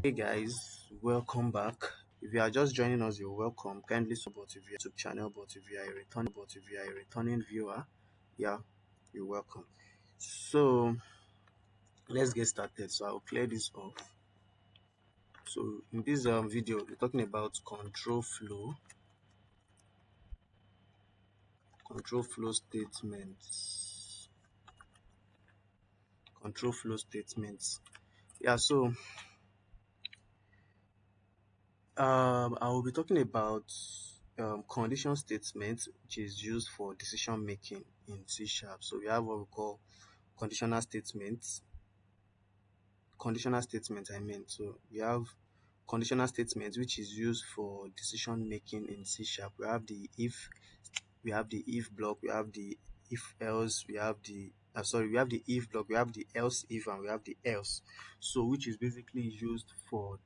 Hey guys, welcome back. If you are just joining us, you're welcome. Kindly support if you're YouTube channel, but if you are a returning viewer, yeah, you're welcome. So let's get started. So I'll clear this off. So in this video, we're talking about control flow statements, control flow statements. Yeah. So I will be talking about condition statements, which is used for decision making in C sharp. So we have what we call conditional statements. Conditional statements, I mean. So we have conditional statements, which is used for decision making in C sharp. We have the if block, we have the if else, we have the if block, we have the else if, and we have the else. So which is basically used for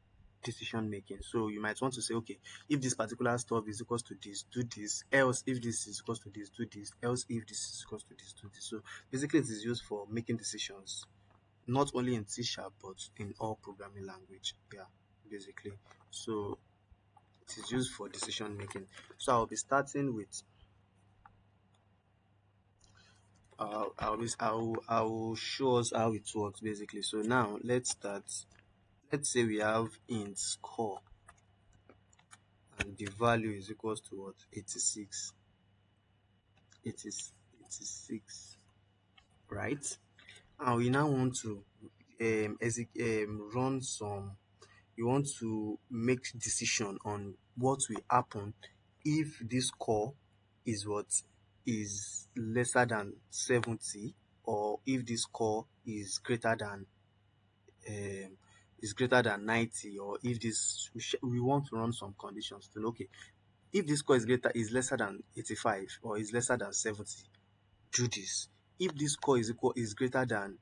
decision making. So you might want to say, okay, if this particular stuff is equals to this, do this, else if this is equals to this, do this, else if this is equals to this, do this. So basically it is used for making decisions, not only in C sharp but in all programming language. Yeah, basically. So it is used for decision making. So I'll be starting with I will show us how it works basically. So now let's start. Let's say we have int score and the value is equals to what? 86. It is 86, right? And we now want to run some. You want to make decision on what will happen if this score is what is lesser than 70, or if this score um, is greater than 90, or if this we want to run some conditions to know, okay, if this score is lesser than 85 or is lesser than 70, do this. If this score is greater than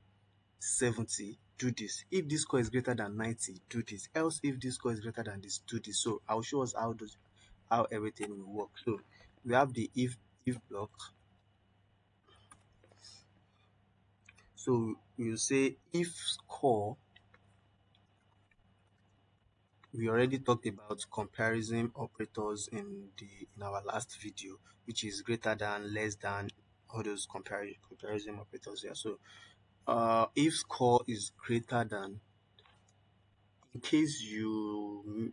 70, do this. If this score is greater than 90, do this. Else if this score is greater than this, do this. So I'll show us how everything will work. So we have the if block. So we'll say if score. We already talked about comparison operators in our last video, which is greater than, less than, all those comparison operators here. So if score is greater than, in case you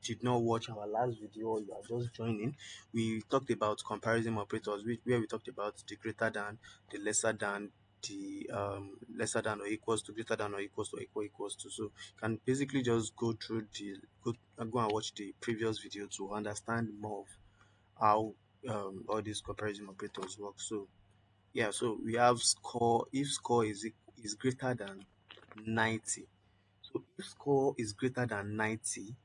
did not watch our last video or you are just joining, we talked about comparison operators, where we talked about the greater than, the lesser than, the lesser than or equals to, greater than or equals to, equals to. So you can basically just go and watch the previous video to understand more of how all these comparison operators work. So yeah, so we have score. If score is greater than 90, so if score is greater than 90,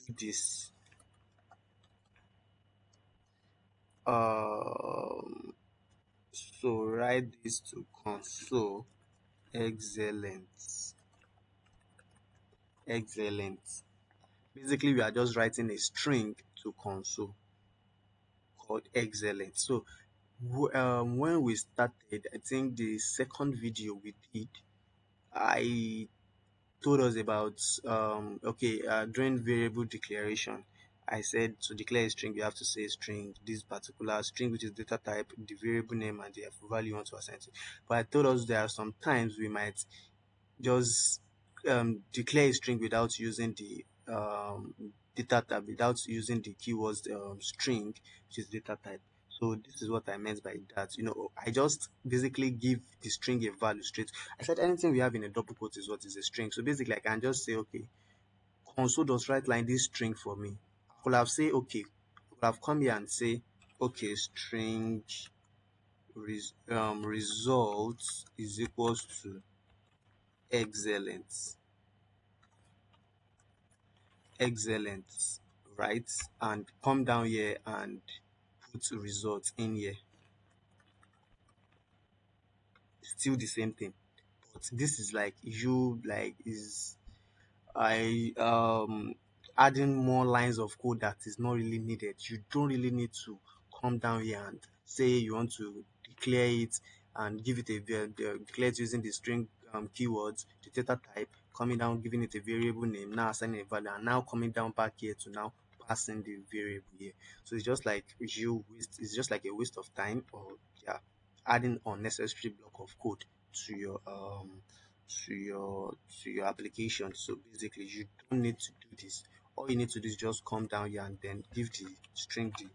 do this. Um, so write this to console. Excellent. Excellent. Basically, we are just writing a string to console called excellent. So when we started, I think the second video we did, I told us about during variable declaration, I said to declare a string you have to say string, this particular string, which is data type, the variable name, and the value you want to assign to. But I told us there are some times we might just declare a string without using the data type, without using the keywords string, which is data type. So this is what I meant by that. I just basically give the string a value straight. I said anything we have in a double quote is what is a string. So basically I can just say, okay, console does write line this string for me. I could have say, okay, I could have come here and say, okay, string results is equals to excellent. Excellent, right? And come down here and put results in here. Still the same thing, but this is like you like is I adding more lines of code that is not really needed. You don't really need to come down here and say you want to declare it and give it declare it using the string keywords, the data type, coming down, giving it a variable name, now assigning a value, and now coming down back here to now passing the variable here. So it's just like a waste of time, or yeah, adding unnecessary block of code to your to your application. So basically you don't need to do this. All you need to do is just come down here and then give the string the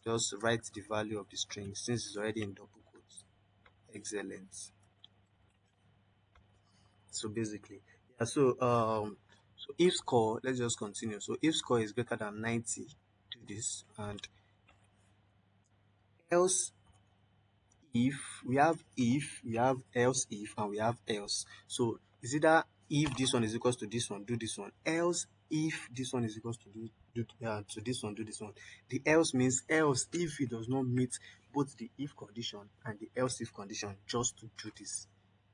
just write the value of the string since it's already in double quotes. Excellent. So basically, yeah. So if score, let's just continue. So if score is greater than 90, do this, and else if we have else if, and we have else. So is either if this one is equals to this one, do this one. Else if this one is equals to to this one, do this one. The else means else if it does not meet both the if condition and the else if condition, just to do this.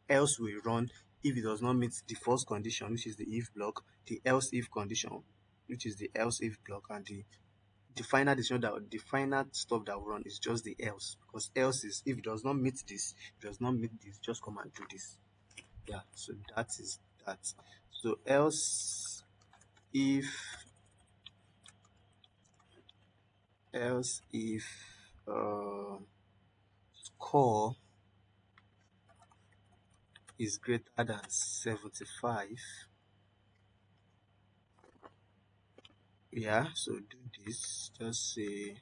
Else will run if it does not meet the first condition, which is the if block, the else if condition, which is the else if block, and the final decision that the final stuff that will run is just the else, because else is if it does not meet this, it does not meet this, just come and do this. Yeah, so that is that. So if else if uh, score is greater than 75, yeah, so do this, just say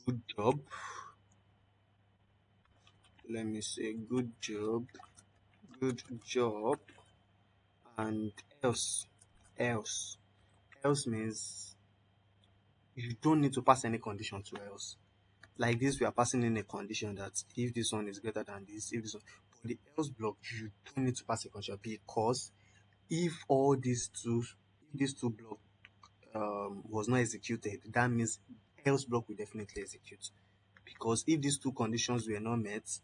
good job. Let me say good job, and else else else means you don't need to pass any condition to else. Like this, we are passing in a condition that if this one is greater than this, if this one, but the else block, you don't need to pass a condition, because if all these two, if these two block was not executed, that means else block will definitely execute. Because if these two conditions were not met,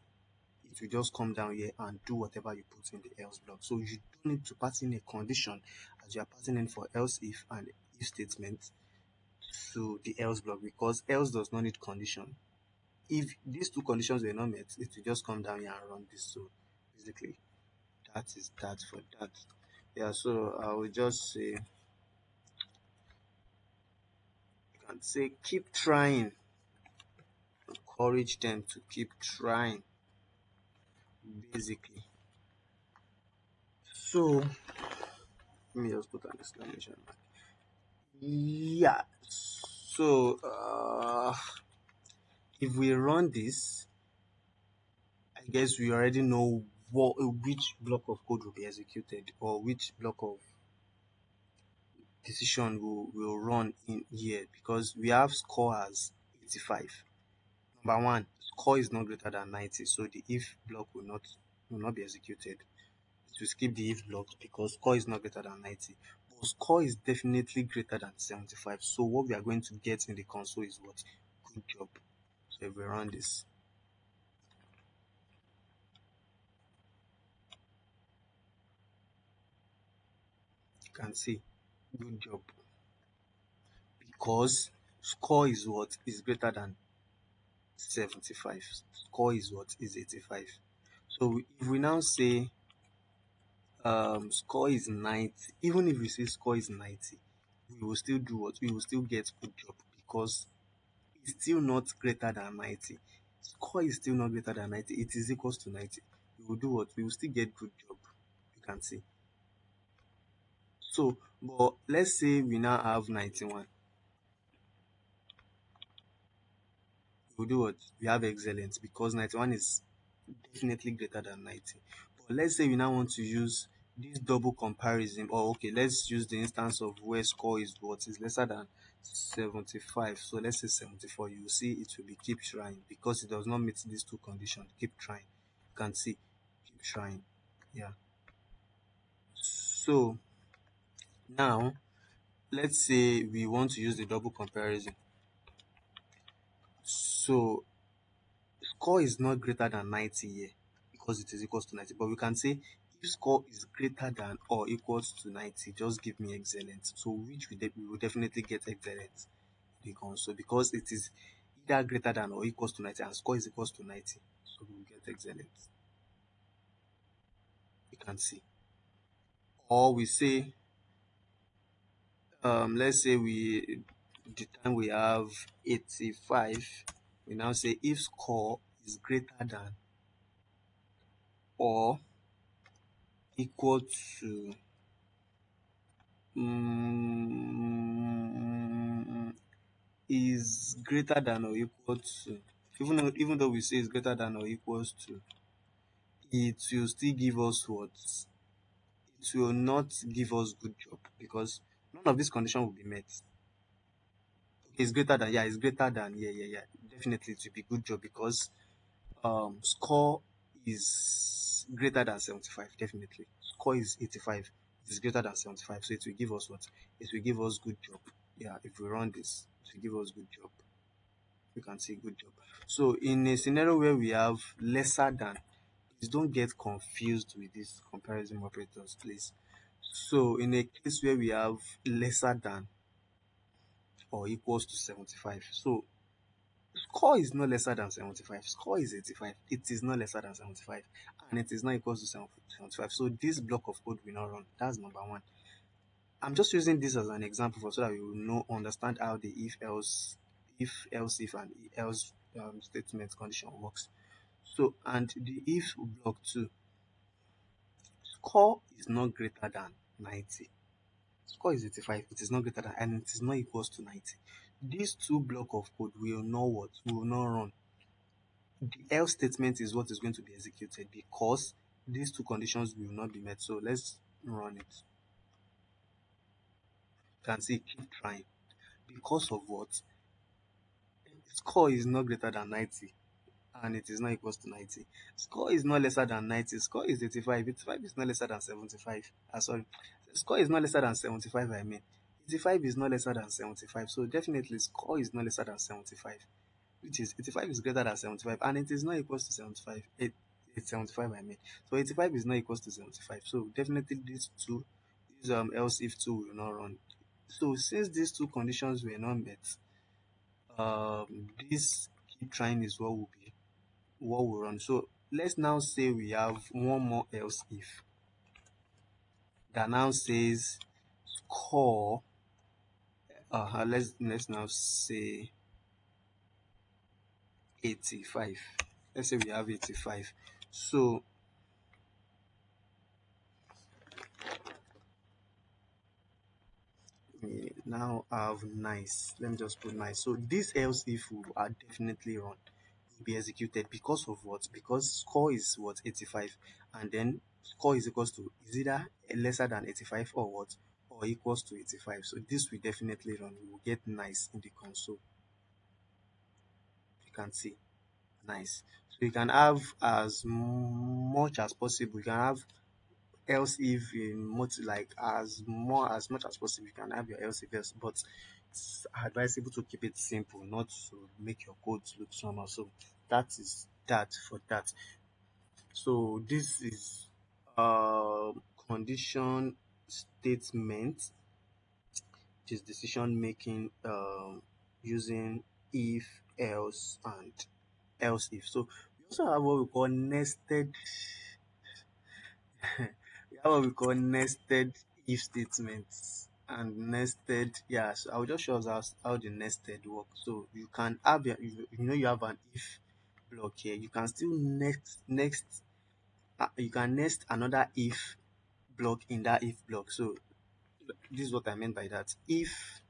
it will just come down here and do whatever you put in the else block. So you don't need to pass in a condition as you are passing in for else if and if statement to the else block, because else does not need condition. If these two conditions were not met, it will just come down here and run this. So basically, that is that for that. Yeah, so I will just say, you can say keep trying, encourage them to keep trying, basically. So let me just put an exclamation mark. Yeah. So if we run this, I guess we already know which block of code will be executed, or which block of decision will run in here, because we have score as 85. Number one, score is not greater than 90, so the if block will not be executed. It will skip the if block because score is not greater than 90. But score is definitely greater than 75. So what we are going to get in the console is what? Good job. So if we run this, you can see good job, because score is what is greater than 75. Score is what is 85. So if we now say score is 90, even if we say score is 90, we will still do what? We will still get good job, because it's still not greater than 90. Score is still not greater than 90. It is equals to 90. We will do what? We will still get good job. You can see. So, but let's say we now have 91. We'll do what? We have excellent, because 91 is definitely greater than 90. But let's say we now want to use this double comparison, or okay, let's use the instance of where score is what is lesser than 75. So let's say 74. You will see it will be keep trying, because it does not meet these two conditions. Keep trying. You can see keep trying. Yeah. So now let's say we want to use the double comparison. So score is not greater than 90 here, because it is equals to 90. But we can say if score is greater than or equals to 90, just give me excellent. So which we will definitely get excellent in the console, because it is either greater than or equals to 90, and score is equals to 90. So we will get excellent. can see. Or we say, let's say the time we have 85, we now say if score is greater than or equal to is greater than or equal to, even though we say it's greater than or equals to, it will still give us what? It will not give us good job because none of these conditions will be met. It's greater than, yeah, it's greater than, yeah. Definitely it will be good job because score is greater than 75. Definitely score is 85, it's greater than 75, so it will give us what? It will give us good job. Yeah, if we run this, it will give us good job. We can see good job. So in a scenario where we have lesser than, please don't get confused with these comparison operators, please. So in a case where we have lesser than or equals to 75, so score is not lesser than 75, score is 85, it is not lesser than 75, and it is not equals to 75. So this block of code will not run. That's number one. I'm just using this as an example so that we will know understand how the if else if and else statement condition works. So and the if block 2, score is not greater than 90, score is 85, it is not greater than, and it is not equals to 90. These two block of code will not what? Will not run. The else statement is what is going to be executed because these two conditions will not be met. So let's run it. You can see keep trying. Because of what? Score is not greater than 90 and it is not equals to 90. Score is not lesser than 90. Score is 85. 85 is not lesser than 75. Sorry. Score is not lesser than 75, I mean. 85 is not lesser than 75. So definitely score is not lesser than 75, which is 85 is greater than 75 and it is not equals to 75. It's 75, I mean. So 85 is not equals to 75. So definitely these else if two will not run. So since these two conditions were not met, this keep trying is what will run. So let's now say we have one more else if that now says score. Let's now say 85. Let's say we have 85. So we now have nice. Let me just put nice. So this else if will are definitely run, will be executed because of what? Because score is what? 85, and then score is equals to is either lesser than 85 or what? Or equals to 85. So this will definitely run. We will get nice in the console. You can see nice. So you can have as much as possible. You can have else if in much like as much as possible. You can have your else if else, but it's advisable to keep it simple, not to make your code look somehow. So that is that for that. So this is condition statement, which is decision making using if, else, and else if. So we also have what we call nested we have what we call nested if statements and nested, yeah. So I'll just show us how the nested work. So you can have you have an if block here, you can still next you can nest another if block in that if block. So this is what I meant by that. If,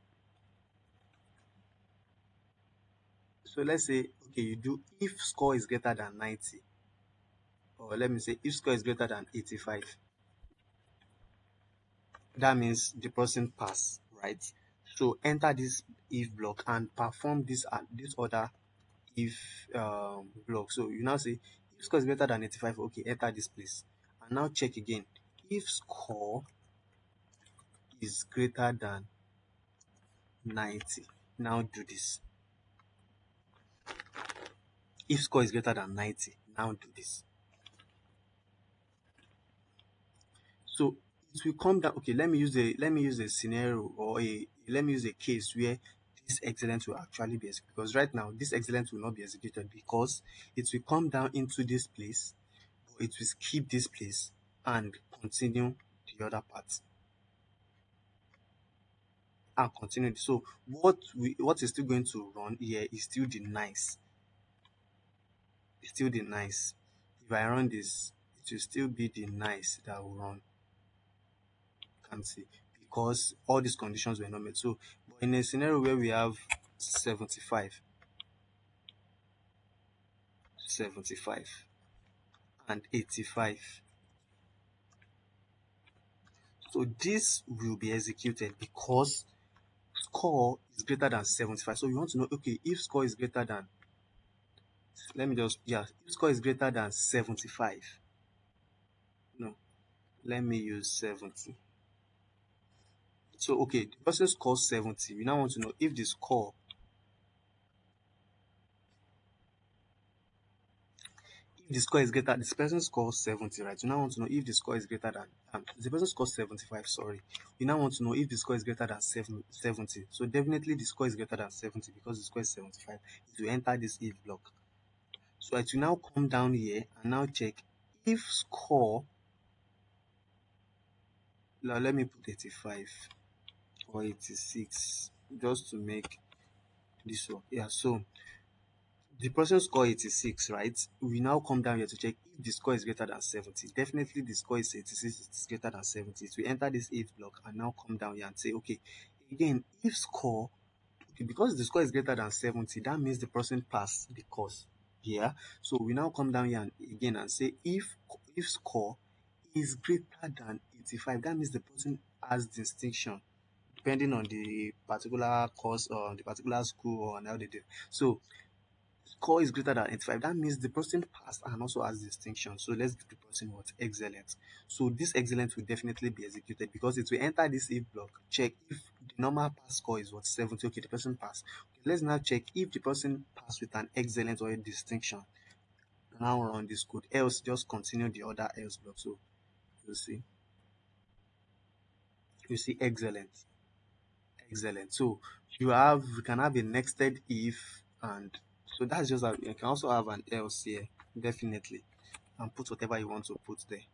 so let's say okay, you do if score is greater than 90, or let me say if score is greater than 85, that means the person pass, right? So enter this if block and perform this other if block. So you now say if score is greater than 85, okay, enter this place, and now check again. If score is greater than 90, now do this. If score is greater than 90, now do this. So it will come down. Okay, let me use a scenario, or a let me use a case where this excellent will actually be executed. Because right now this excellent will not be executed because it will come down into this place, or it will skip this place, and continue the other part and continue. So what is still going to run here is still the nice. It's still the nice. If I run this, it will still be the nice that will run. You can see because all these conditions were not met. So, but in a scenario where we have 75, 75, and 85, so this will be executed because score is greater than 75. So you want to know, okay, if score is greater than, let me just, yeah, if score is greater than 75, no, let me use 70. So, okay, the person scores 70. We now want to know if the score, is greater, this person scores 70, right? We now want to know if the score is greater than, the person scores 75, sorry. We now want to know if the score is greater than 70. So definitely the score is greater than 70 because the score is 75. It will enter this if block. So it will now come down here and now check if score, now let me put 85 or 86 just to make this one. Yeah, so the person score 86, right? We now come down here to check if the score is greater than 70. Definitely the score is 86, it's greater than 70. So we enter this if block and now come down here and say, okay, again, if score, okay, because the score is greater than 70, that means the person passed the course. Yeah. So we now come down here and again and say if score is greater than 85, that means the person has distinction depending on the particular course or the particular school or how they do. So score is greater than 85, that means the person passed and also has distinction. So let's give the person what? Excellent. So this excellent will definitely be executed because it will enter this if block, check if the normal pass score is what? 70. Okay, the person passed. Okay, let's now check if the person passed with an excellent or a distinction. Now run this code, else just continue the other else block. So you see, excellent, excellent. So you can have a nested if, and so that's just how you can also have an else here, definitely, and put whatever you want to put there.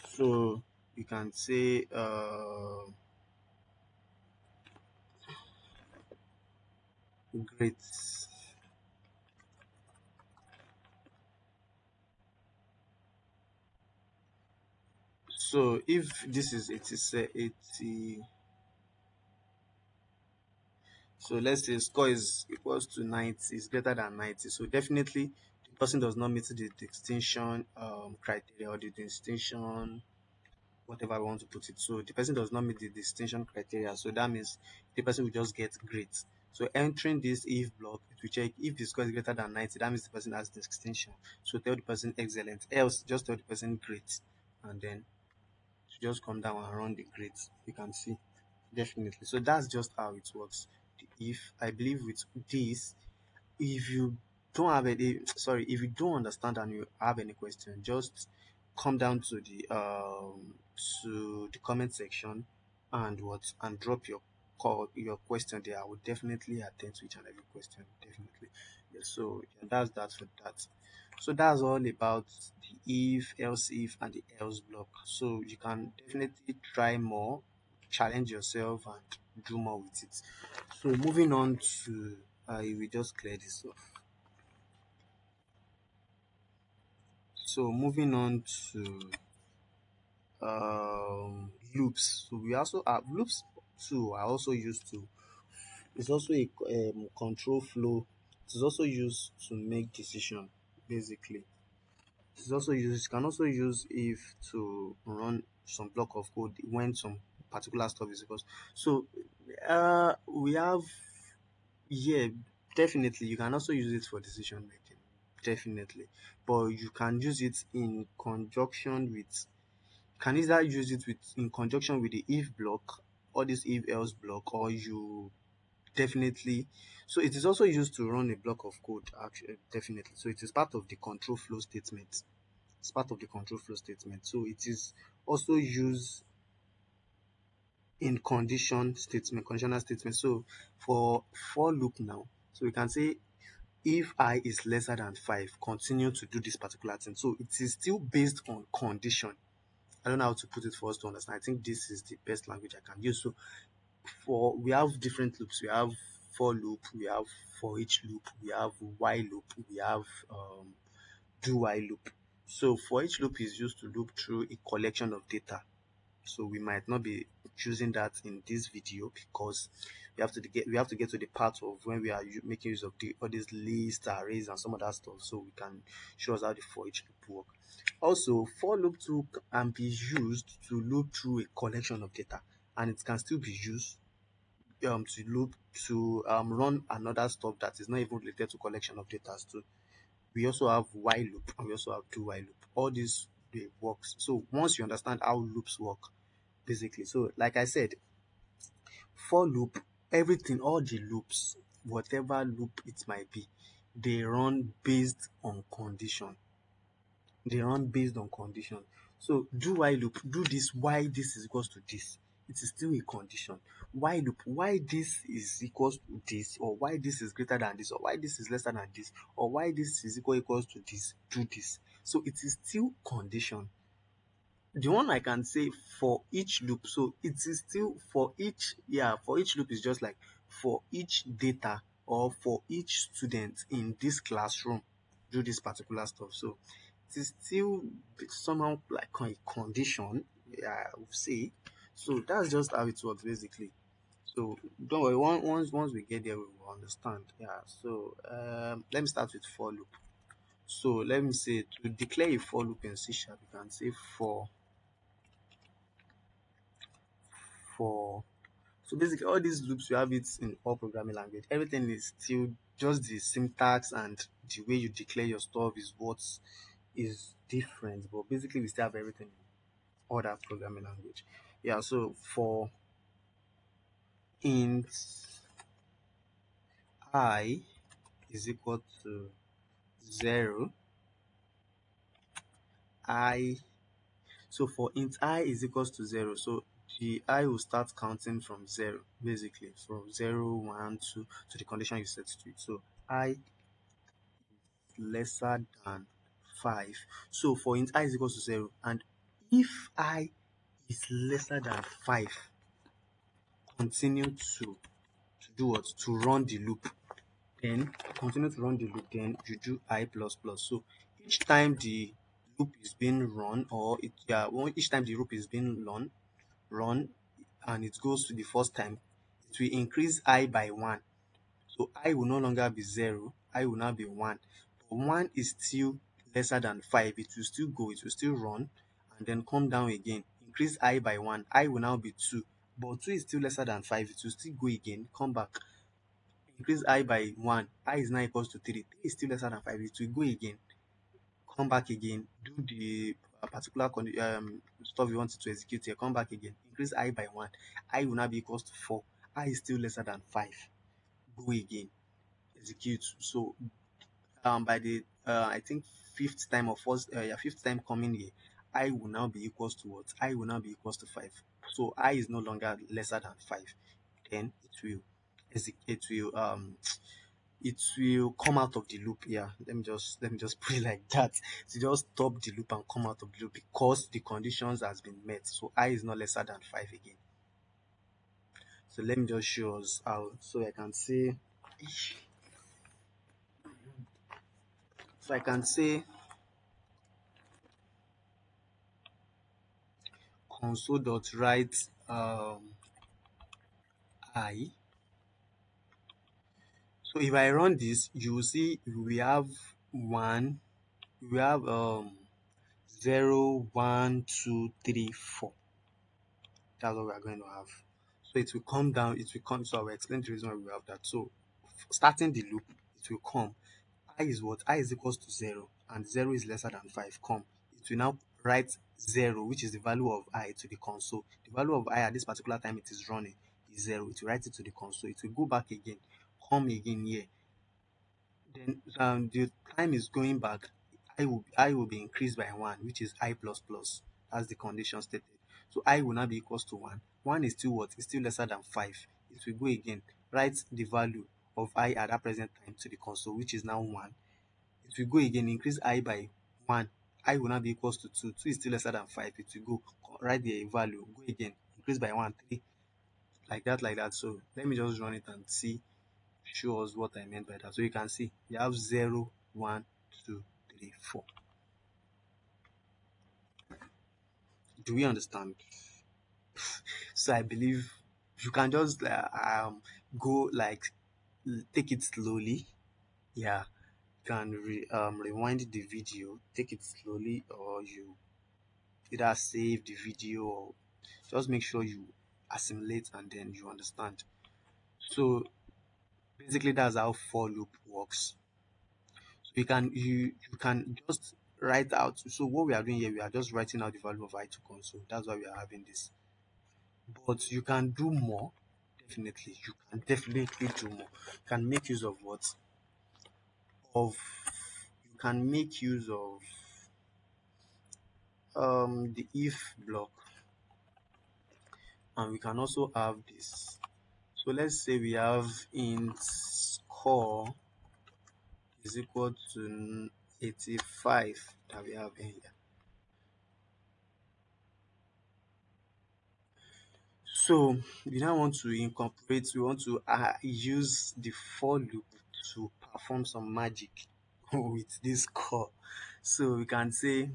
So you can say great. So if this is 80, so let's say score is equals to 90, is greater than 90. So definitely the person does not meet the distinction criteria or the distinction whatever I want to put it. So the person does not meet the distinction criteria. So that means the person will just get great. So entering this if block, it will check if the score is greater than 90, that means the person has the distinction. So tell the person excellent. Else, just tell the person great. And then just come down and run the grade. You can see. Definitely. So that's just how it works. If I believe with this, if you don't have any, sorry, if you don't understand and you have any question, just come down to the comment section and drop your your question there. I will definitely attend to each and every question. Definitely. Yeah, so yeah, that's that for that. So that's all about the if, else if, and the else block. So you can definitely try more, challenge yourself, and do more with it. So moving on to, I will just clear this off. So moving on to loops. So we also have loops too. I also used to. It's also a control flow. It's also used to make decision basically. It's also used. You can also use if to run some block of code when some particular stuff is because. So we have, yeah, definitely. You can also use it for decision making, definitely. But you can use it in conjunction with. Can either use it with in conjunction with the if block or this if else block, or you definitely. So it is also used to run a block of code. Actually, definitely. So it is part of the control flow statement. It's part of the control flow statement. So it is also used in conditional statement. So for loop now, so we can say if I is lesser than 5, continue to do this particular thing. So it is still based on condition. I don't know how to put it for us to understand. I think this is the best language I can use. So for we have different loops. We have for loop, we have for each loop, we have while loop, we have do while loop. So for each loop is used to loop through a collection of data. So we might not be choosing that in this video because we have to get to the part of when we are making use of all these lists, arrays, and some of that stuff, so we can show us how the for each loop work. Also, for loop too can be used to loop through a collection of data, and it can still be used to loop to run another stuff that is not even related to collection of data too. We also have while loop and we also have do while loop. All these they works. So once you understand how loops work, basically, so like I said, for loop, everything, all the loops, whatever loop it might be, they run based on condition. They run based on condition. So do while loop, do this, why this is equals to this. It is still a condition. While loop, why this is equals to this, or why this is greater than this, or why this is lesser than this, or why this is equals to this, do this. So it is still condition. The one I can say for each loop, so it is still for each, yeah, for each loop is just like for each data or for each student in this classroom do this particular stuff. So it is still somehow like a condition, yeah, I would say. So that's just how it works basically. So don't worry, once we get there we will understand. Yeah, so let me start with for loop. So let me say to declare a for loop in C sharp, you can say for so basically all these loops, you have it in all programming language. Everything is still just the syntax, and the way you declare your stuff is what is different, but basically we still have everything in other programming language. Yeah, so for int I is equal to 0, I so for int I is equals to 0, so the I will start counting from 0, basically from 0, 1, 2 to the condition you set to it. So I lesser than 5. So for int I is equals to 0, and if I is lesser than 5, continue to do what? To run the loop. Then continue to run the loop, then you do I plus plus. So each time the loop is being run, or each time the loop is being run and it goes to the first time, it will increase I by 1. So I will no longer be 0, I will now be 1. But 1 is still lesser than 5. It will still go, it will still run, and then come down again. Increase I by 1. I will now be 2. But 2 is still lesser than 5. It will still go again, come back. Increase I by 1. I is now equals to 3. 3 is still lesser than 5. It will go again, come back again, do the particular stuff you want to execute here, come back again. Increase I by 1. I will now be equals to 4. I is still lesser than 5. Go again, execute. So by the I think fifth time or fifth time coming here, I will now be equals to what? I will now be equals to 5. So I is no longer lesser than 5. Then it will come out of the loop. Yeah, let me just put it like that. To just stop the loop and come out of the loop because the conditions has been met. So I is not lesser than 5 again. So let me just show us how. So I can say console.write I. So if I run this, you will see we have 0, 1, 2, 3, 4. That's what we are going to have. So it will come down, it will come. So I will explain the reason why we have that. So starting the loop, it will come. I is what? I is equals to 0, and 0 is lesser than 5. Come. It will now write 0, which is the value of I, to the console. The value of I at this particular time it is running is 0. It will write it to the console. It will go back again, come again here. Then the time is going back. I will be increased by 1, which is I plus plus. That's the condition stated. So I will now be equals to 1. 1 is still what? It's still lesser than 5. It will go again, write the value of I at that present time to the console, which is now 1. It will go again, increase I by 1. I will now be equals to 2. 2 is still lesser than 5. It will go, write the value, go again, increase by 1, 3, like that, like that. So let me just run it and see, show us what I meant by that. So you can see you have 0, 1, 2, 3, 4. Do we understand? So I believe you can just go like take it slowly. Yeah, you can rewind the video, take it slowly, or you either save the video or just make sure you assimilate and then you understand. So basically that's how for loop works. So you can just write out. So what we are doing here, we are just writing out the value of I to console. That's why we are having this. But you can do more. Definitely, you can definitely do more. You can make use of what? Of You can make use of the if block, and we can also have this. So let's say we have int score is equal to 85 that we have in here. So we now want to incorporate, we want to use the for loop to perform some magic with this core. So we can say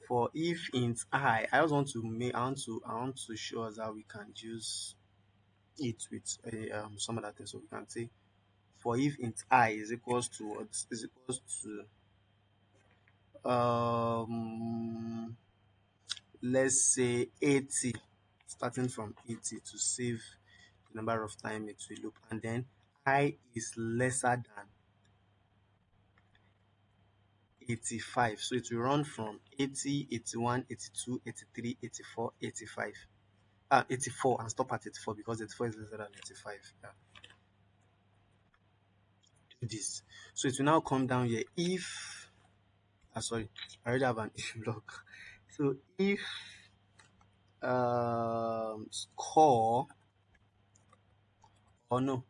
for if int I just want to make I want to show us how we can use it with some other things. So we can say for if int I is equals to what is equals to let's say 80, starting from 80 to save the number of time it will loop, and then I is lesser than 85. So it will run from 80, 81, 82, 83, 84, 85. 84, and stop at 84 because 84 is lesser than 85. Yeah, do this. So it will now come down here if sorry, I already have an if block. So if score, or no,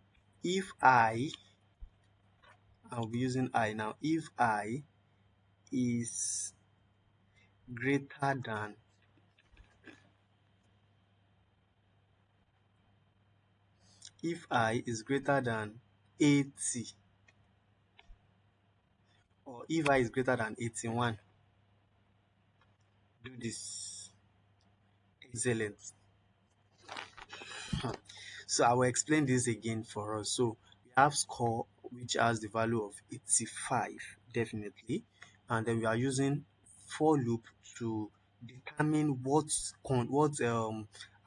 if I'll be using I now, if I is greater than, if I is greater than 80, or if I is greater than 81, do this. Excellent. So I will explain this again for us. So we have score which has the value of 85 definitely, and then we are using for loop to determine what are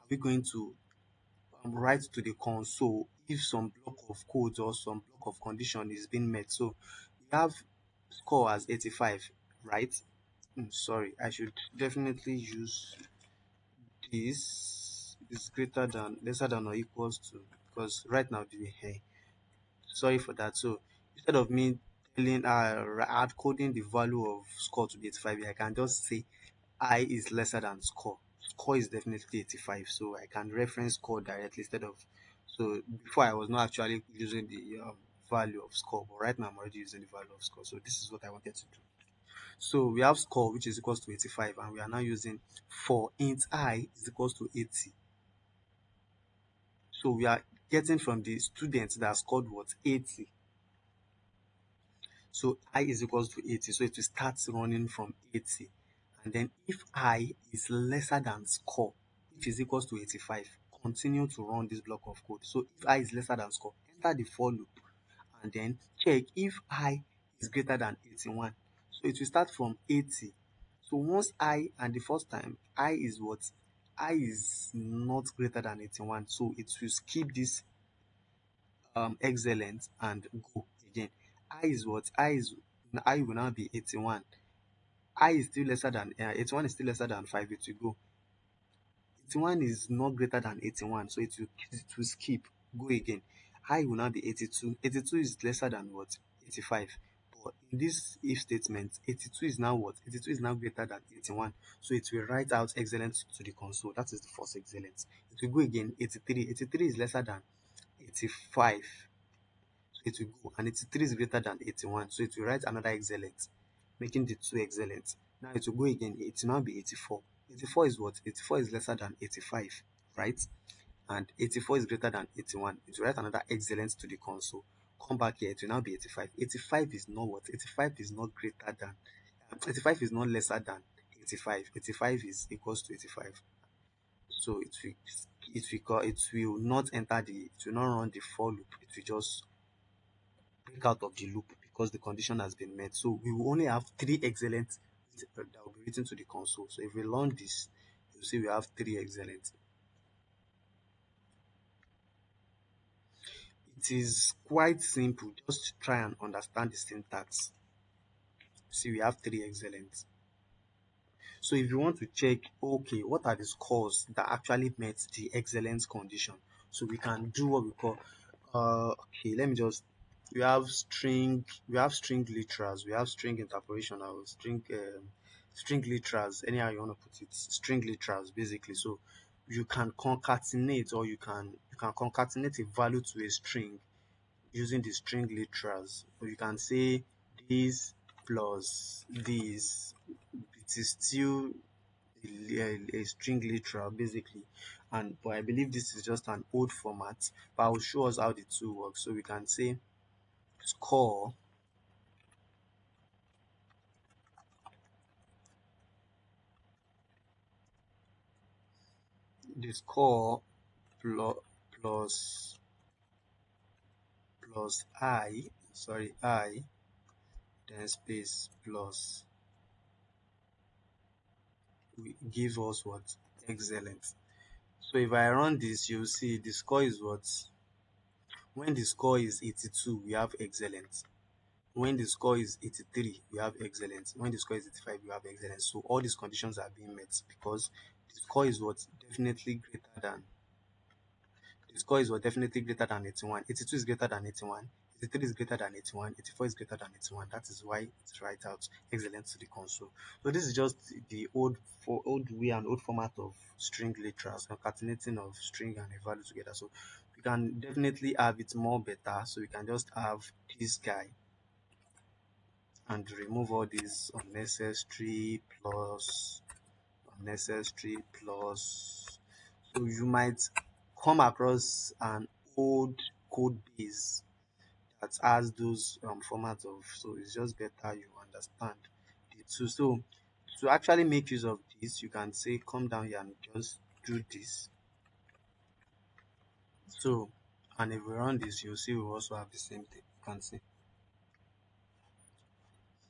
we going to write to the console if some block of code or some block of condition is being met. So we have score as 85, right? Sorry, I should definitely use this is greater than, lesser than, or equals to, because right now the hey, sorry for that. So instead of me telling hard coding the value of score to be 85, I can just say I is lesser than score. Score is definitely 85, so I can reference score directly instead of. So before I was not actually using the value of score, but right now I'm already using the value of score. So this is what I wanted to do. So we have score which is equals to 85, and we are now using for int I is equals to 80. So we are getting from the student that scored what 80. So I is equals to 80. So it will start running from 80. And then if I is lesser than score, which is equals to 85, continue to run this block of code. So if I is lesser than score, enter the for loop and then check if I is greater than 81. So it will start from 80. So once I, and the first time I is what? I is not greater than 81. So it will skip this excellent and go again. I is what? I will now be 81. I is still lesser than 81 is still lesser than 5. It will go. 81 is not greater than 81, so it will skip. Go again. I will now be 82. 82 is lesser than what? 85. But in this if statement, 82 is now what? 82 is now greater than 81. So it will write out excellent to the console. That is the first excellence. It will go again, 83. 83 is lesser than 85. So it will go, and 83 is greater than 81. So it will write another excellent, making the two excellent. Now it will go again, it will now be 84. 84 is what? 84 is lesser than 85, right? And 84 is greater than 81. It will write another excellence to the console. Come back here, it will now be 85. 85 is not what? 85 is not greater than, 85 is not lesser than 85. 85 is equals to 85. So it will not enter it will not run the for loop. It will just break out of the loop because the condition has been met. So we will only have three excellent that will be written to the console. So if we learn this, you'll see we have three excellent. It is quite simple. Just try and understand the syntax. See, we have three excellent. So if you want to check, okay, what are the scores that actually met the excellence condition? So we can do what we call, okay, let me just, we have string literals, we have string interpolational, string literals, anyhow you want to put it, string literals basically. So you can concatenate, or you can concatenate a value to a string using the string literals. So you can say this plus this, it is still a string literal basically. And but I believe this is just an old format, but I'll show us how the two work. So we can say score, the score plus plus plus I, then space plus, we give us what? Excellent. So if I run this, you'll see the score is what? When the score is 82, we have excellent. When the score is 83, we have excellent. When the score is 85, we have excellent. So all these conditions are being met because the score is what? Definitely greater than, the score is what? Definitely greater than 81. 82 is greater than 81. 83 is greater than 81. 84 is greater than 81. That is why it's write out excellent to the console. So this is just the old way and old format of string literals, concatenating of string and a value together. So we can definitely have it more better. So we can just have this guy and remove all these unnecessary plus. So you might come across an old code base that has those formats of, so it's just better you understand the two. So to actually make use of this, you can say come down here and just do this. So, and if we run this, you'll see we also have the same thing. You can see.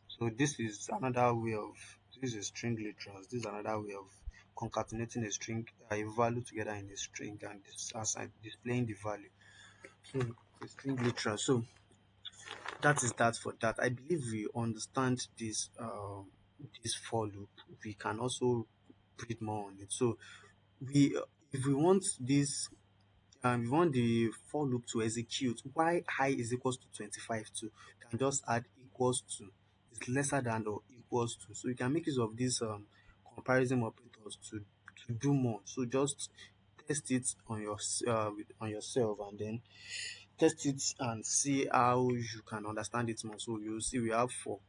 So this is string literals. This is another way of concatenating a value together in a string, and this as I'm displaying the value. So the string literal. So that is that for that. I believe we understand this for loop. We can also read more on it. So we if we want this we want the for loop to execute why I is equals to 25 to, can just add equals to, is lesser than or equals to. So you can make use of these comparison operators to do more. So just test it on on yourself, and then test it and see how you can understand it more. So you'll see we have 4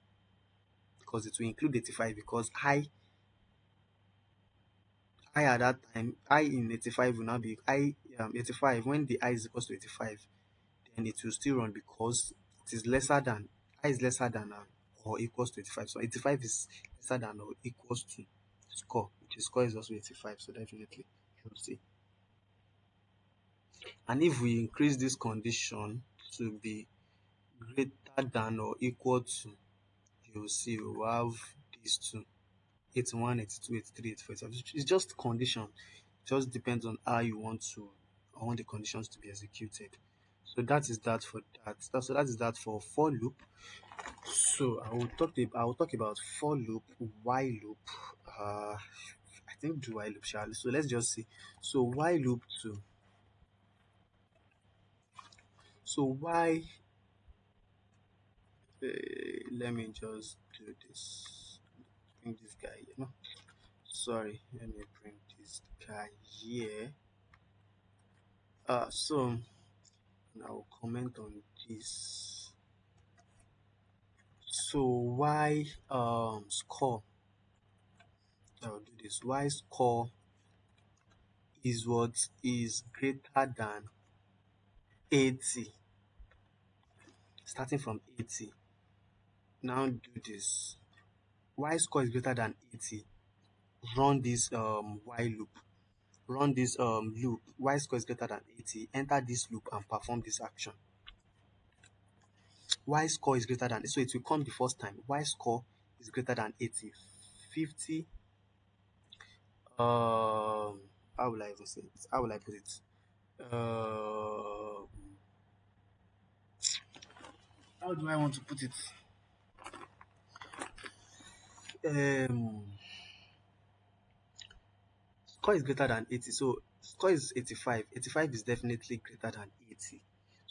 because it will include 85, because I at that time, I in 85 will now be I 85. When the I is equals to 85, then it will still run because it is lesser than, I is lesser than or equals to 85. So 85 is lesser than or equals to score, which is score is also 85. So definitely you'll see. And if we increase this condition to be greater than or equal to, you'll see we will have these two: 81, 82, 83, 84, 85. It's just condition. It just depends on how you want to, I want the conditions to be executed. So that is that for that. So that is that for loop. So I will talk about for loop, while loop. I think do while loop shall. So let's just see. So while loop two. So Let me just do this. Bring this guy here. No, sorry. Let me bring this guy here. So I'll comment on this. So why score? I'll do this. Why score is what is greater than 80, starting from 80. Now do this. Why score is greater than 80? Run this while loop. Run this loop. Y score is greater than 80. Enter this loop and perform this action. Y score is greater than, so it will come the first time. Y score is greater than 80. 50. How will I even say it? How will I put it? How do I want to put it? Um, Score is greater than 80. So score is 85. 85 is definitely greater than 80.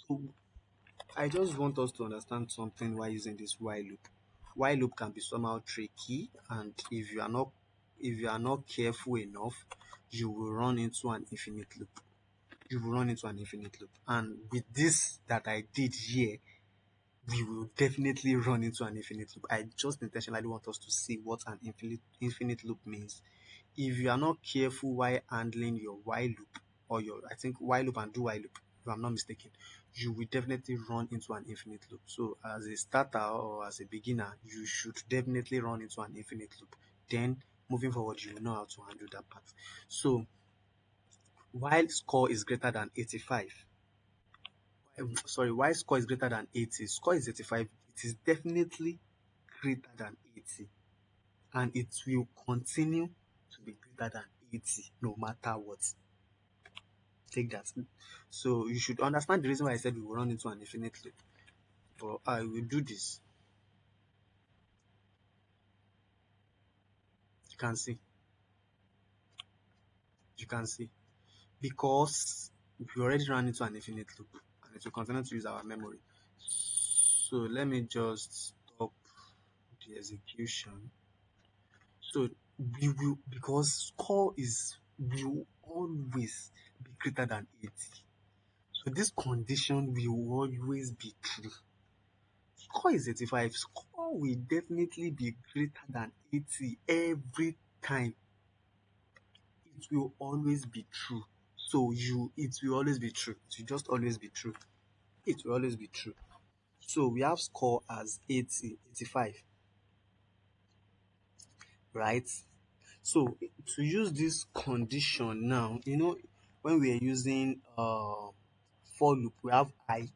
So I just want us to understand something while using this while loop. While loop can be somehow tricky, and if you are not careful enough, you will run into an infinite loop. You will run into an infinite loop. And with this that I did here, we will definitely run into an infinite loop. I just intentionally want us to see what an infinite loop means. If you are not careful while handling your while loop, or your, I think, while loop and do while loop, if I'm not mistaken, you will definitely run into an infinite loop. So as a starter or as a beginner, you should definitely run into an infinite loop. Then moving forward, you will know how to handle that part. So while score is greater than 85, sorry, while score is greater than 80, score is 85, it is definitely greater than 80, and it will continue to be greater than 80 no matter what. Take that. So you should understand the reason why I said we will run into an infinite loop. But I will do this. You can see. You can see. Because we already ran into an infinite loop, and it will continue to use our memory. So let me just stop the execution. So we will, because score is will always be greater than 80. So this condition will always be true. Score is 85. Score will definitely be greater than 80 every time. It will always be true. So it will always be true. It will just always be true. It will always be true. So we have score as 80, 85, right? So to use this condition now, when we are using for loop, we have I,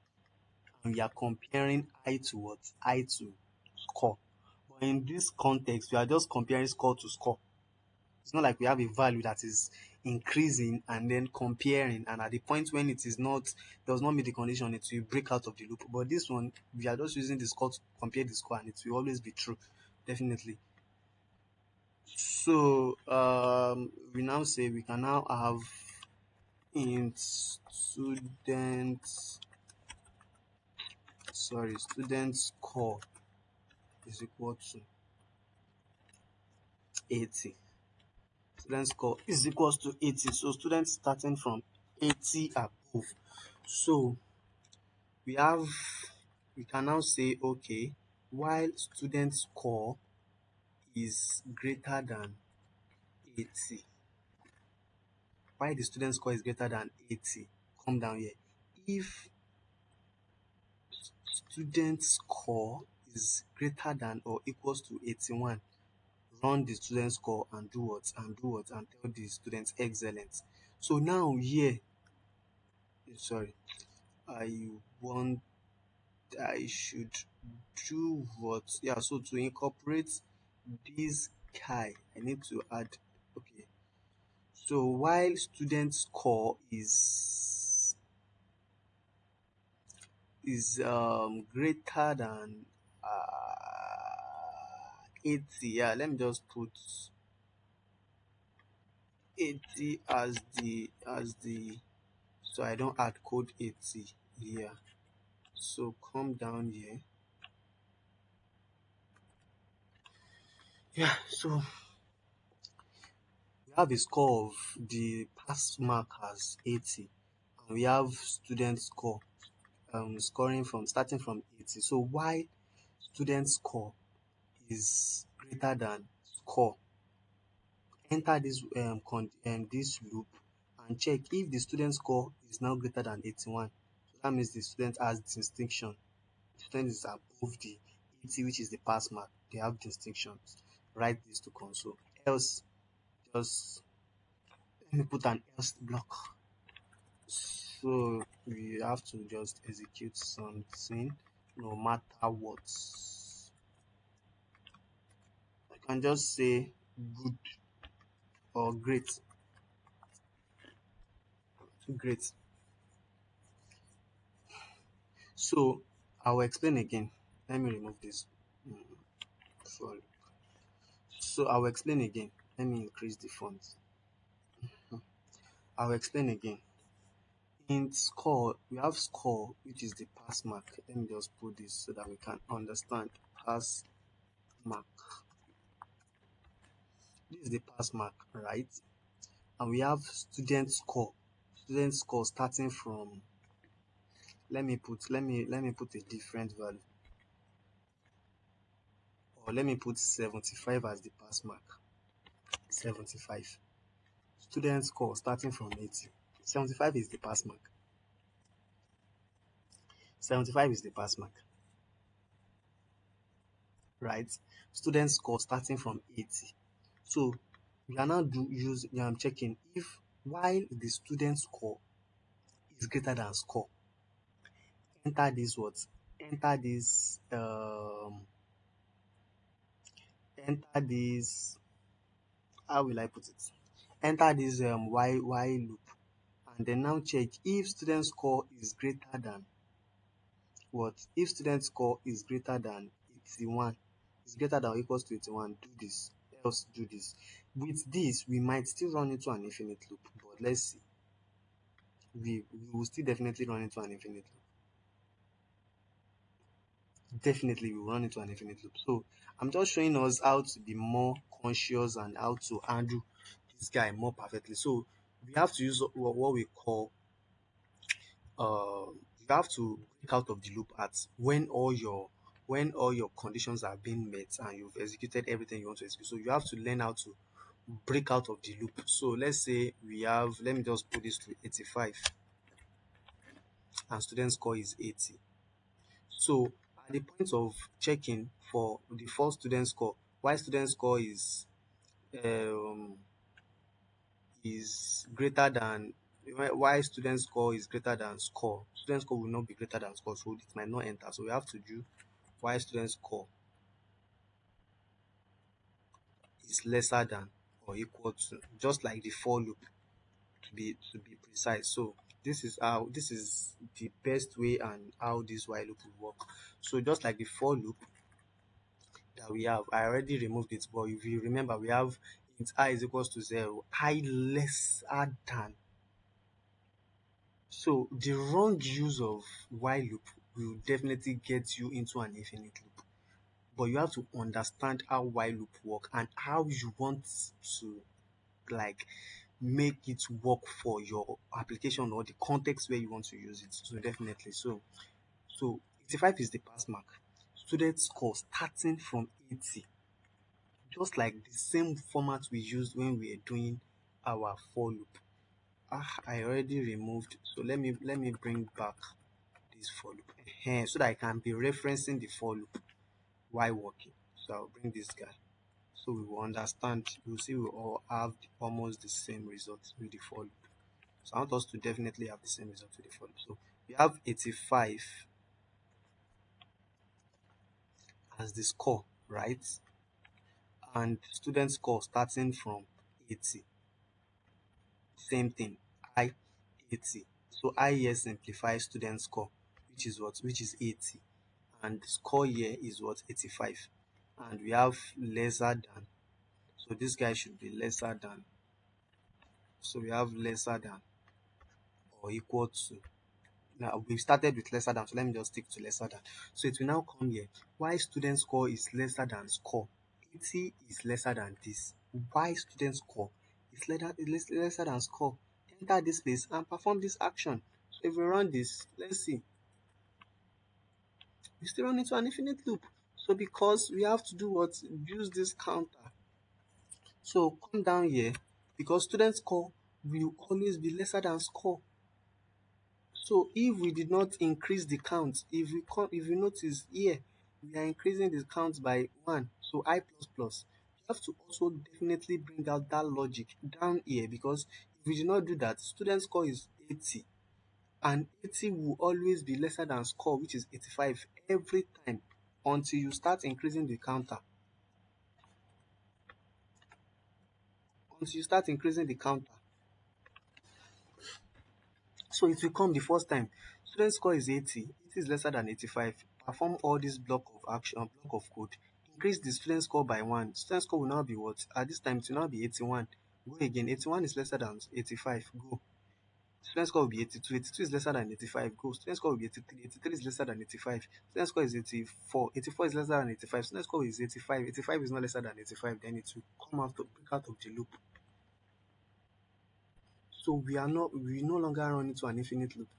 and we are comparing I to what? I to score. But in this context, we are just comparing score to score. It's not like we have a value that is increasing and then comparing, and at the point when it is not, does not meet the condition, it will break out of the loop. But this one, we are just using the score to compare the score, and it will always be true, definitely. So we now say we can now have int student score is equal to 80. Student score is equals to 80. So students starting from 80 above. So we have, we can now say, okay, while student score is greater than 80, why the student score is greater than 80, come down here. If student score is greater than or equals to 81, run the student score and do what, and do what, and tell the students excellent. So now here, sorry, I want, I should do what, yeah, so to incorporate this guy, I need to add, okay, so while student score is greater than 80, yeah, let me just put 80 as the so I don't add code 80 here. So come down here, Yeah, so we have a score of the pass mark as 80, and we have student score scoring from starting from 80. So why student score is greater than score, enter this loop and check if the student score is now greater than 81. So that means the student has distinction. The student is above the 80, which is the pass mark. They have distinctions. Write this to console. Else, just let me put an else block. So we have to just execute something no matter what. I can just say good or great. Great. So I will explain again. Let me remove this. Mm, Sorry. So I will explain again. Let me increase the font. I will explain again. In score, we have score, which is the pass mark. Let me just put this so that we can understand. Pass mark. This is the pass mark, right? And we have student score. Student score starting from, let me put a different value, or let me put 75 as the pass mark. 75. Student score starting from 80. 75 is the pass mark. 75 is the pass mark, right? Student score starting from 80. So we are now checking if while the student score is greater than score, enter this what? Enter this enter this how will I put it? Enter this while loop, and then now check if student score is greater than what? If student score is greater than 81, is greater than or equals to 81, do this, else do this. With this, we might still run into an infinite loop, but let's see. We will still definitely run into an infinite loop. Definitely, we will run into an infinite loop. So I'm just showing us how to be more conscious and how to handle this guy more perfectly. So we have to use what we call you have to break out of the loop at when all your conditions are being met and you've executed everything you want to execute. So you have to learn how to break out of the loop. So let's say let me just put this to 85 and student score is 80. So at the point of checking for the first student score, why student score um is greater than why student score is greater than score. Student score will not be greater than score, so it might not enter. So we have to do why student score is lesser than or equal to, just like the for loop, to be precise. So this is the best way and how this while loop will work. So just like the for loop that we have, I already removed it, but if you remember, we have int I is equals to 0, I lesser than. So the wrong use of while loop will definitely get you into an infinite loop. But you have to understand how while loop work and how you want to like make it work for your application or the context where you want to use it. So definitely. So 85 is the pass mark. Student score starting from 80, just like the same format we used when we were doing our for loop. I already removed. So let me bring back this for loop, so that I can be referencing the for loop while working. So I'll bring this guy so we will understand. You'll see we all have almost the same result with the for loop. So I want us to definitely have the same result with the for loop. So we have 85 as the score, right? And student score starting from 80. Same thing, I 80. So I here simplifies student score, which is what? Which is 80. And score here is what? 85. And we have lesser than. So this guy should be lesser than. So we have lesser than or equal to. Now we started with lesser than, so let me just stick to lesser than. So it will now come here. Why student score is lesser than score? 80 is lesser than this. Why student score is lesser than score? Enter this place and perform this action. So if we run this, let's see, we still run into an infinite loop. So because we have to do what? Use this counter. So come down here, because student score will always be lesser than score. So if we did not increase the count, if we notice here, we are increasing the count by 1, so I plus plus. You have to also definitely bring out that logic down here, because if we do not do that, student score is 80, and 80 will always be lesser than score, which is 85 every time, until you start increasing the counter. Until you start increasing the counter. So it will come the first time. Student score is 80. 80 is lesser than 85. Perform all this block of action, block of code. Increase the student score by 1. Student score will now be what? At this time, it will now be 81. Go again. 81 is lesser than 85. Go. Student score will be 82. 82 is lesser than 85. Go. Student score will be 83. 83 is lesser than 85. Student score is 84. 84 is lesser than 85. Student score is 85. 85 is not lesser than 85. Then it will come out of break out of the loop. So we no longer run into an infinite loop.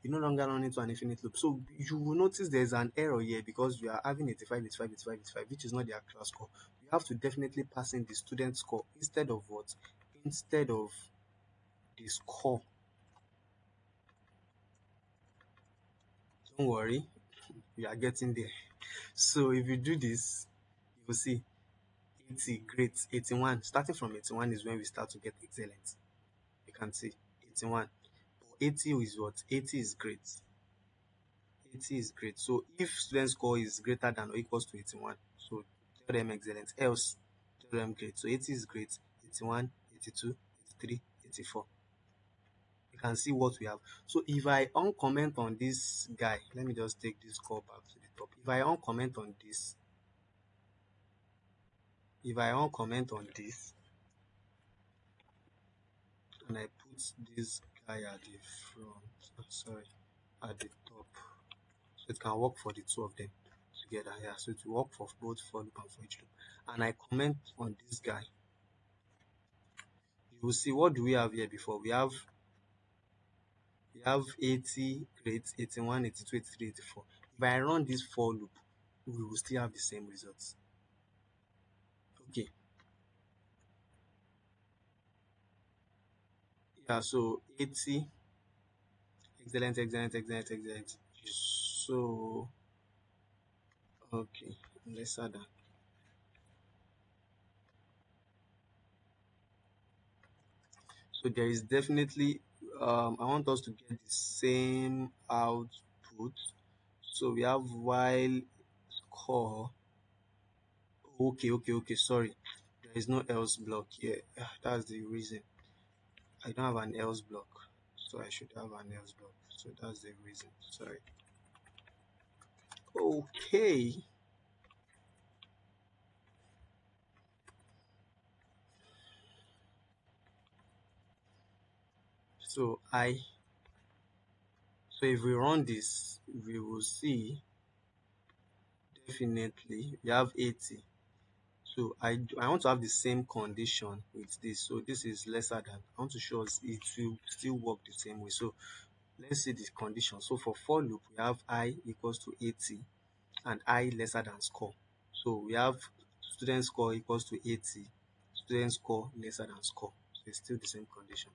You no longer run into an infinite loop. So you will notice there's an error here, because you are having 85, 85, 85, 85, which is not the actual score. You have to definitely pass in the student score instead of what? Instead of the score. Don't worry, we are getting there. So if you do this, you will see 80, great, 81. Starting from 81 is when we start to get excellent. You can see 81. But 80 is what? 80 is great. 80 is great. So if student score is greater than or equals to 81, so tell them excellent. Else, tell them great. So 80 is great. 81, 82, 83, 84. You can see what we have. So if I uncomment on this guy, let me just take this call back to the top. If I uncomment on this, if I uncomment on this, and I put this guy at the front, sorry, at the top, so it can work for the two of them together. Yeah, so it will work for both for loop and for each loop. And I comment on this guy, you will see, what do we have here before? We have 80, great, 81, 82, 83, 84. If I run this for loop, we will still have the same results. Okay. Yeah, so 80, excellent, excellent, excellent, excellent. So okay, let's add that. So there is definitely I want us to get the same output. So we have while score. Okay, okay, okay, sorry. There is no else block here. Ah, that's the reason. I don't have an else block. So I should have an else block. So that's the reason. Sorry. Okay. So if we run this, we will see definitely we have 80. So I want to have the same condition with this. So this is lesser than. I want to show us it will still work the same way. So let's see the condition. So for for loop, we have I equals to 80 and I lesser than score. So we have student score equals to 80, student score lesser than score. So it's still the same condition.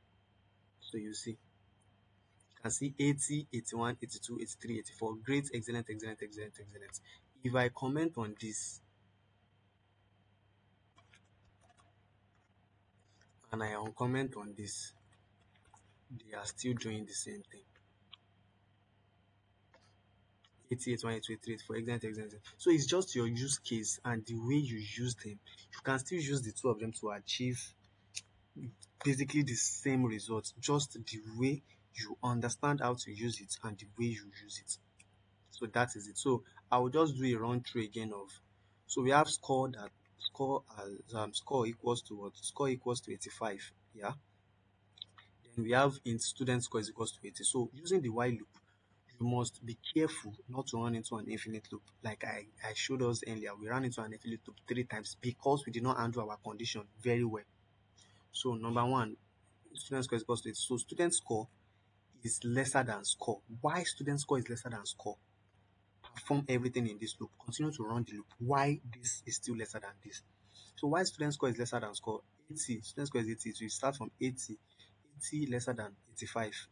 So you see, you can see 80, 81, 82, 83, 84. Great, excellent, excellent, excellent, excellent. If I comment on this and I uncomment on this, they are still doing the same thing. 88, 182, 88, for excellent, excellent. So it's just your use case and the way you use them. You can still use the two of them to achieve basically the same results, just the way you understand how to use it and the way you use it. So that is it. So I will just do a run through again of, so we have score that score as score equals to what? Score equals to 85. Yeah. Then we have in student score is equals to 80. So using the while loop, You must be careful not to run into an infinite loop. Like I showed us earlier, we ran into an infinite loop 3 times because we did not handle our condition very well. So number one, student score is equals to 8. So student score is lesser than score. Why student score is lesser than score? Perform everything in this loop. Continue to run the loop. Why this is still lesser than this? So why student score is lesser than score? 80. Student score is 80. So you start from 80. 80 lesser than 85.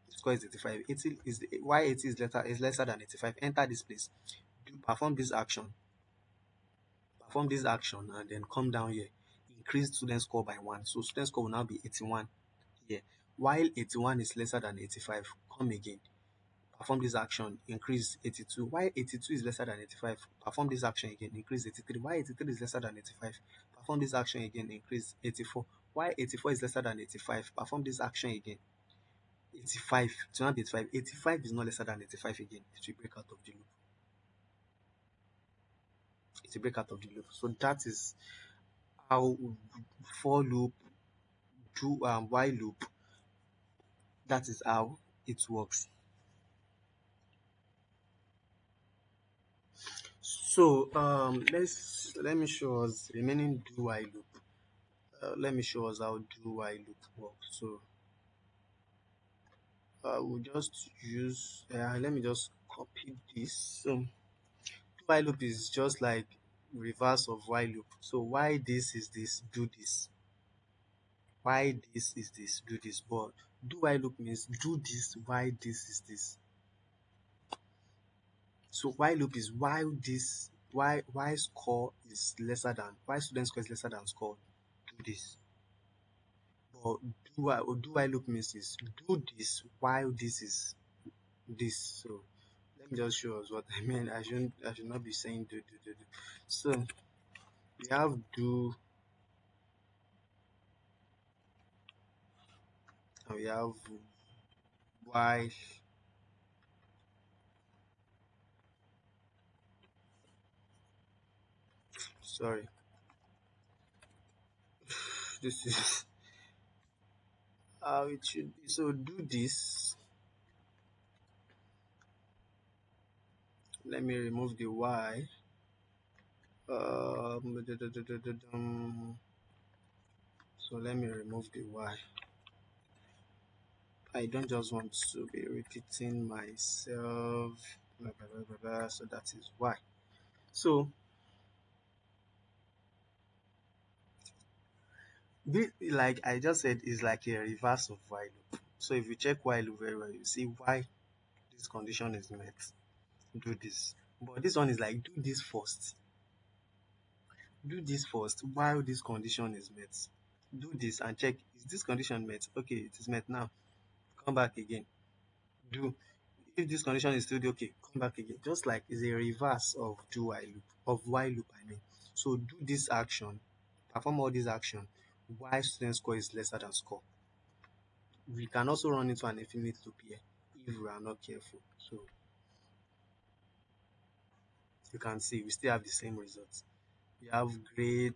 Score is 85. 80 is why 80 is lesser than 85. Enter this place. Perform this action. Perform this action and then come down here. Increase student score by 1. So student score will now be 81 here. While 81 is lesser than 85, come again. Perform this action, increase 82. Why 82 is lesser than 85? Perform this action again, increase 83. Why 83 is lesser than 85? Perform this action again, increase 84. Why 84 is lesser than 85? Perform this action again. 85, it's not 85. 85 is not lesser than 85 again. It will break out of the loop. It will break out of the loop. So that is how for loop, do while loop, that is how it works. So let me show us remaining do while loop. Let me show us how do while loop works. So we'll just use let me just copy this. So do while loop is just like reverse of while loop. So why this is this, do this. Why this is this, do this. But do while loop means do this, why this is this. So while loop is why this, why score is lesser than, why student score is lesser than score, do this. But do while loop means is do this while this is this. So let me just show us what I mean. I should not be saying do. So we have do and we have while. Sorry, this is how it should be. So do this. Let me remove the y. So let me remove the y. I don't just want to be repeating myself. Blah, blah, blah, blah, blah. So that is why. So this, like I just said, is like a reverse of while loop. So if you check while loop very well, you see why this condition is met. Do this. But this one is like do this first. Do this first while this condition is met. Do this and check, is this condition met? Okay, it is met now. Come back again. Do, if this condition is still okay, come back again. Just like it's a reverse of do while loop, of while loop I mean. So do this action, perform all this action while student score is lesser than score. We can also run into an infinite loop here if we are not careful. So you can see we still have the same results. We have great,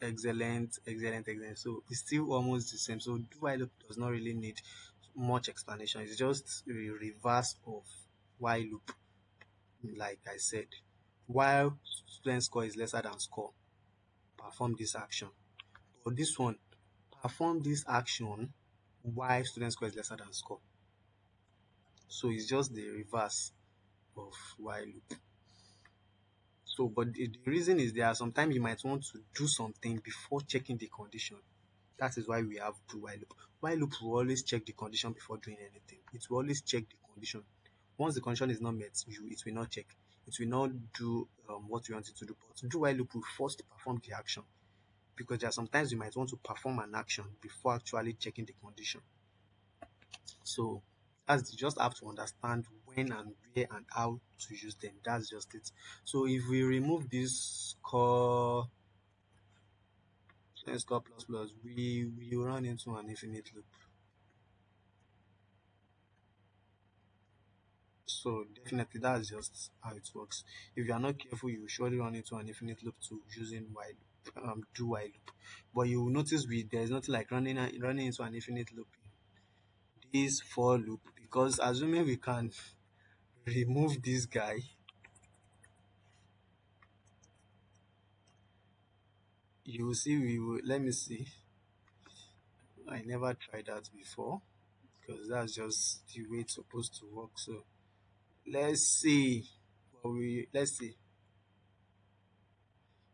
excellent, excellent, excellent. So it's still almost the same. So do while loop does not really need much explanation. It's just a reverse of while loop, like I said. While student score is lesser than score, perform this action. But this one, perform this action while student score is lesser than score. So it's just the reverse of while loop. So, but the reason is there are sometimes you might want to do something before checking the condition. That is why we have do while loop. While loop will always check the condition before doing anything. It will always check the condition. Once the condition is not met, it will not check. It will not do what you want it to do. But do while loop will first perform the action, because there are sometimes you might want to perform an action before actually checking the condition. So that's, you just have to understand when and where and how to use them. That's just it. So if we remove this score, score plus plus, we run into an infinite loop. So definitely that's just how it works. If you are not careful, you will surely run into an infinite loop to using while do while loop. But you will notice there is nothing like running into an infinite loop in this for loop, because assuming we can remove this guy, you will see we will, let me see. I never tried that before because that's just the way it's supposed to work. So let's see. Let's see.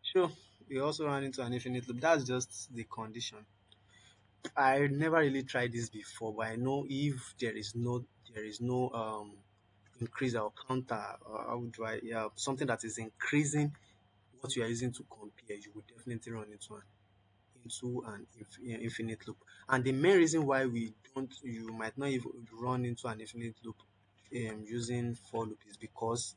Sure, we also run into an infinite loop. That's just the condition. I never really tried this before, but I know if there is no increase or counter, or how do I, yeah, something that is increasing what you are using to compare, you would definitely run into an infinite loop. And the main reason why we don't, you might not even run into an infinite loop using for loop is because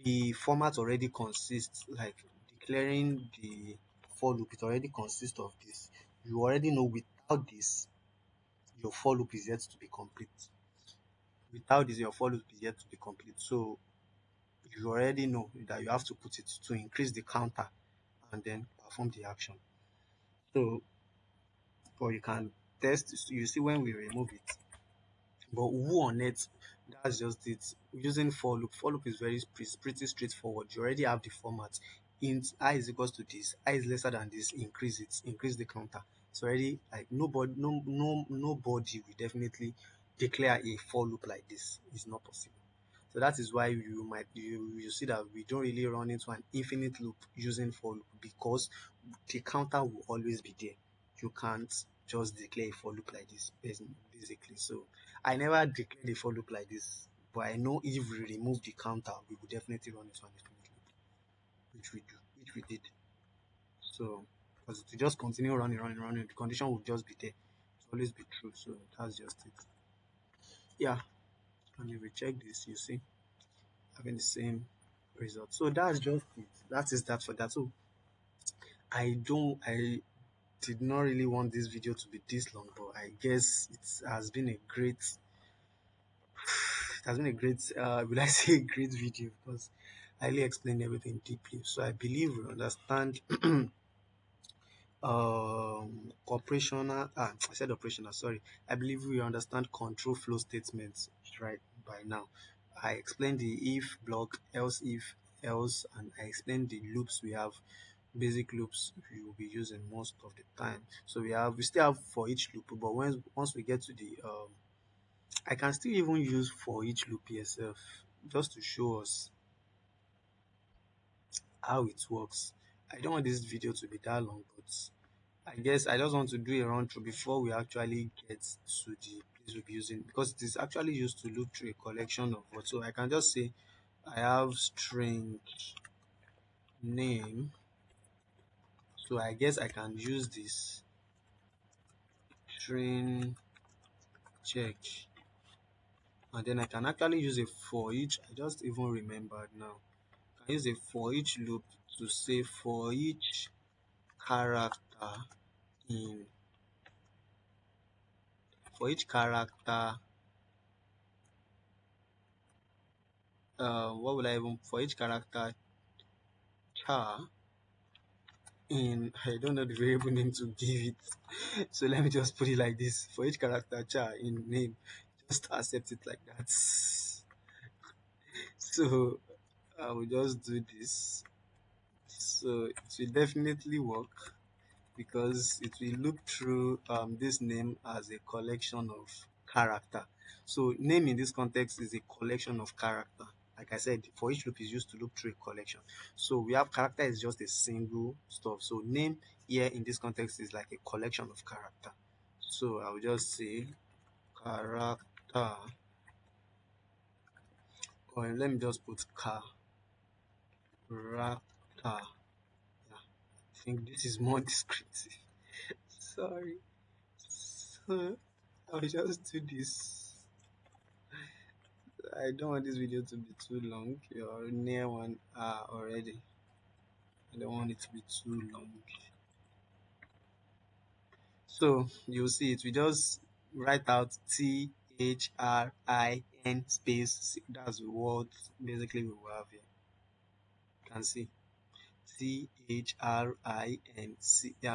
the format already consists, like declaring the for loop, it already consists of this. You already know without this, your for loop is yet to be complete. Without this, your for loop is yet to be complete. So you already know that you have to put it to increase the counter and then perform the action. So, or you can test, you see when we remove it. But who on it? That's just it. Using for loop. For loop is pretty straightforward. You already have the format. Int I is equals to this. I is lesser than this. Increase it. Increase the counter. It's already like nobody will definitely declare a for loop like this. It's not possible. So that is why you see that we don't really run into an infinite loop using for loop because the counter will always be there. You can't just declare a for loop like this, basically. So I never declared a for loop like this, but I know if we remove the counter, we will definitely run into an infinite loop, which we did. So because it will just continue running, the condition will just be there. It's always be true. So that's just it. Yeah. And if we check this, you see having the same result. So that's just it. That is that for that. So I did not really want this video to be this long, but I guess it has been a great, will I say a great video because I really explained everything deeply. So I believe we understand operational, I said operational, sorry. I believe we understand control flow statements right by now. I explained the if block, else, and I explained the loops we have, basic loops we will be using most of the time. So we still have for each loop, but once we get to the I can still even use for each loop yourself just to show us how it works. I don't want this video to be that long, but I guess I just want to do a run through before we actually get to the place we'll be using, because it is actually used to look through a collection of what. So I can just say I have string name. So I guess I can use this string check, and then I can actually use a for each. I just even remembered now. I can use a for each loop to say for each character in for each character what will I even for each character char in, I don't know the variable name to give it. So let me just put it like this. For each character char in name, just accept it like that. So I will just do this. So it will definitely work because it will look through this name as a collection of character. So name in this context is a collection of character. Like I said, for each loop is used to look through a collection. So we have character is just a single stuff. So name here in this context is like a collection of character. So I will just say character, or let me just put character. Yeah, I think this is more descriptive. Sorry. So I'll just do this. I don't want this video to be too long. You're near 1 hour already. I don't want it to be too long. So you'll see it. We just write out THRIN space C. That's the word basically we will have here. You can see THRIN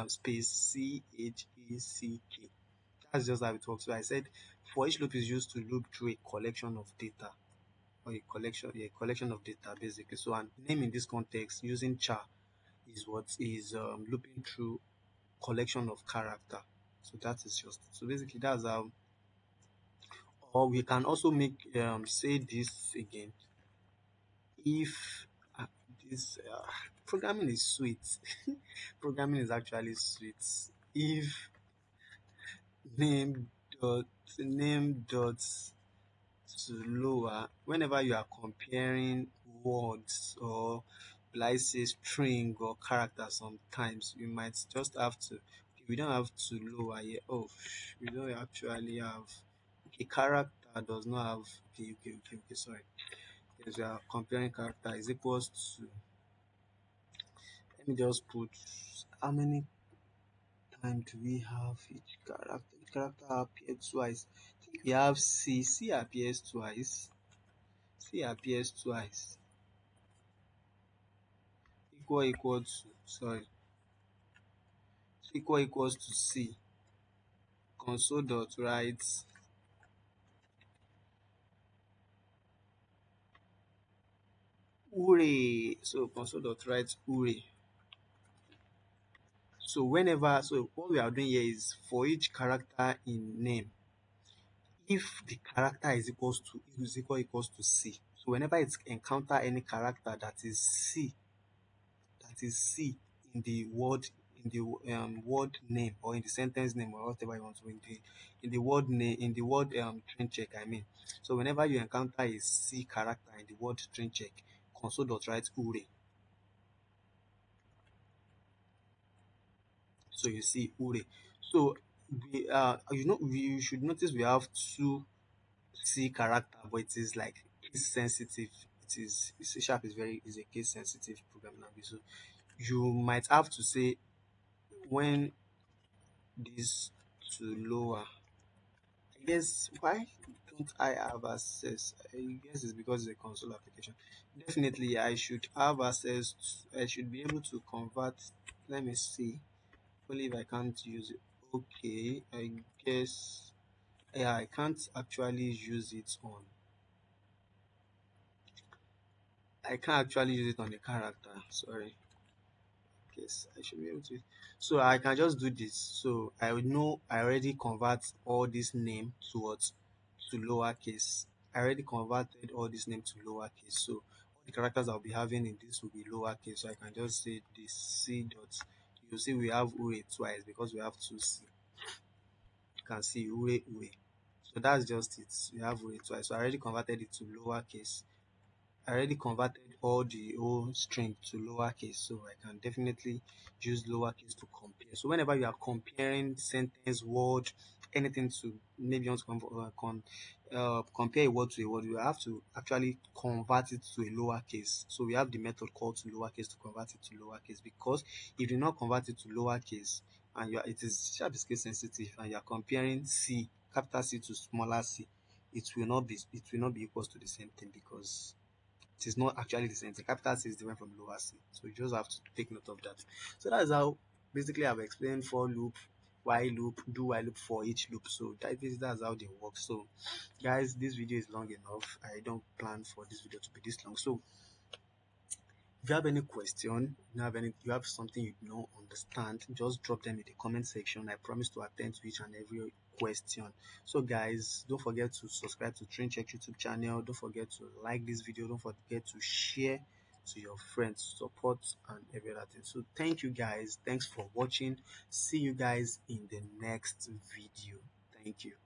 space CHECK. That's just how it works. So I said For each loop is used to loop through a collection of data, or a collection of data basically. So and name in this context using char is what is looping through collection of character. So that is just so basically that's how. Or we can also make say this again. If uh, this programming is sweet, programming is actually sweet. If name name dot to lower, whenever you are comparing words, or like say string or character, sometimes you might just have to, okay, we don't have to lower here. Oh, we don't actually have, okay, character does not have, okay, sorry. Yes, we are comparing character is equals to, let me just put, how many times do we have each character? Each character appears twice. I think we have C appears twice. C appears twice. Equal to, sorry, equals to C. Console dot write hooray. So console dot write hooray. So whenever, so what we are doing here is for each character in name, if the character is equals to C. So whenever it encounter any character that is C in the word name, or in the sentence name, or whatever you want to, in the word name, in the word string check, I mean. So whenever you encounter a C character in the word string check, console dot write hooray. So you see hooray. So we should notice we have two C character, but it is like case sensitive. C sharp is a case sensitive programming language. So you might have to say when this to lower. I guess why don't I have access? I guess it's because it's a console application. Definitely, I should have access. I should be able to convert. Let me see. Only if I can't use it. Okay, I guess. Yeah, I can't actually use it on. I can't actually use it on the character. Sorry. Yes, I should be able to. So I can just do this. So I would know I already convert all this name towards to lowercase. I already converted all this name to lowercase. So all the characters I'll be having in this will be lowercase. So I can just say this C dot. You see we have Ure twice because we have two C. You can see Ure. So that's just it. We have Ure twice. So I already converted it to lowercase. I already converted all the whole string to lowercase, so I can definitely use lowercase to compare. So whenever you are comparing sentence, word, anything to, maybe you want to compare a word to a word, you have to actually convert it to a lowercase. So we have the method called to lowercase to convert it to lowercase, because if you do not convert it to lowercase, and it is sharp is case sensitive, and you are comparing C, capital C to smaller c, it will not be equals to the same thing, because it is not actually the same thing. Capital C is different from lower C. So you just have to take note of that. So that's how basically I've explained for loop, while loop, do while loop for each loop. So that's how they work. So guys, this video is long enough. I don't plan for this video to be this long. So if you have any question, you have something you don't understand, just drop them in the comment section. I promise to attend to each and every question. So guys, don't forget to subscribe to Train Check YouTube channel. Don't forget to like this video. Don't forget to share to your friends, support and every other thing. So thank you guys. Thanks for watching. See you guys in the next video. Thank you.